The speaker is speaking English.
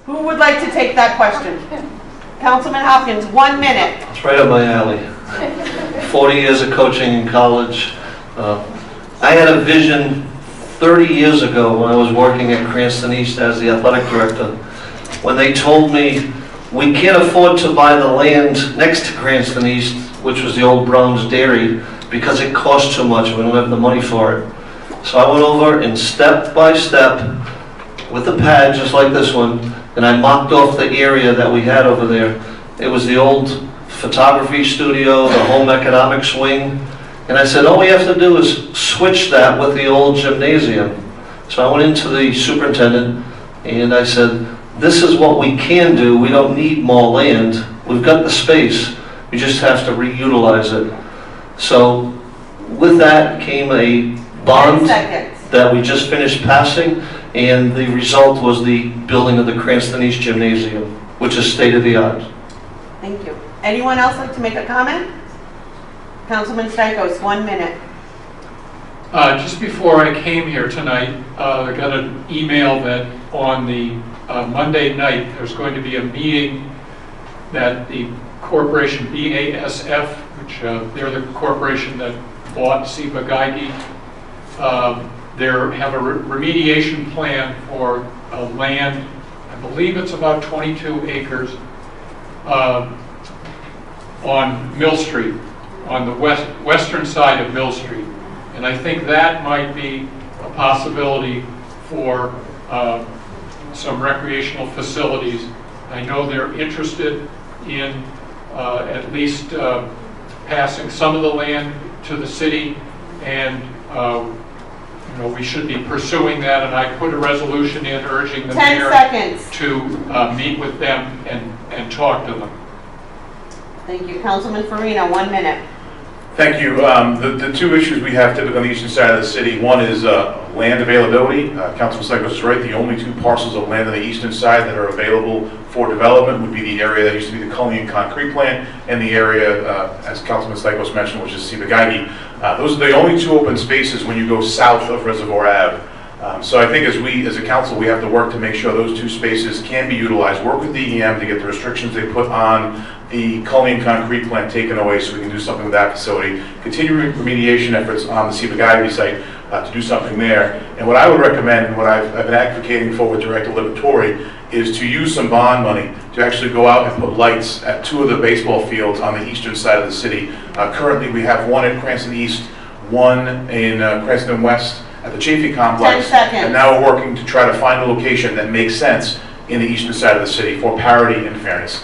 Who would like to take that question? Councilman Hopkins, 1 minute. It's right up my alley. 40 years of coaching in college. I had a vision 30 years ago when I was working at Cranston East as the athletic director, when they told me we can't afford to buy the land next to Cranston East, which was the old Brown's Dairy, because it costs too much. We don't have the money for it. So I went over and step by step with a pad just like this one, and I mocked off the area that we had over there. It was the old photography studio, the home economics wing, and I said all we have to do is switch that with the old gymnasium. So I went into the superintendent and I said, this is what we can do. We don't need more land. We've got the space. We just have to reutilize it. So with that came a bond that we just finished passing, and the result was the building of the Cranston East Gymnasium, which is state of the art. Thank you. Anyone else like to make a comment? Councilman Stichels, 1 minute. Just before I came here tonight, I got an email that on the Monday night there's going to be a meeting that the corporation BASF, which they're the corporation that bought Ciba Geigy, they have a remediation plan for land. I believe it's about 22 acres on Mill Street, on the western side of Mill Street. And I think that might be a possibility for some recreational facilities. I know they're interested in at least passing some of the land to the city, and we should be pursuing that, and I put a resolution in urging the mayor to meet with them and talk to them. Thank you. Councilman Farina, 1 minute. Thank you. The two issues we have typically on the eastern side of the city, one is land availability. Councilman Stichels is right. The only two parcels of land on the eastern side that are available for development would be the area that used to be the Cullinan concrete plant and the area, as Councilman Stichels mentioned, which is Ciba Geigy. Those are the only two open spaces when you go south of Reservoir Ave. So I think as a council, we have to work to make sure those two spaces can be utilized, work with DEM to get the restrictions they put on the Cullinan concrete plant taken away so we can do something with that facility, continue remediation efforts on the Ciba Geigy site to do something there. And what I would recommend, and what I've been advocating for with Director Liberatore, is to use some bond money to actually go out and put lights at two of the baseball fields on the eastern side of the city. Currently we have one at Cranston East, one in Cranston West at the Chafee Complex. 10 seconds. And now we're working to try to find a location that makes sense in the eastern side of the city for parity and fairness.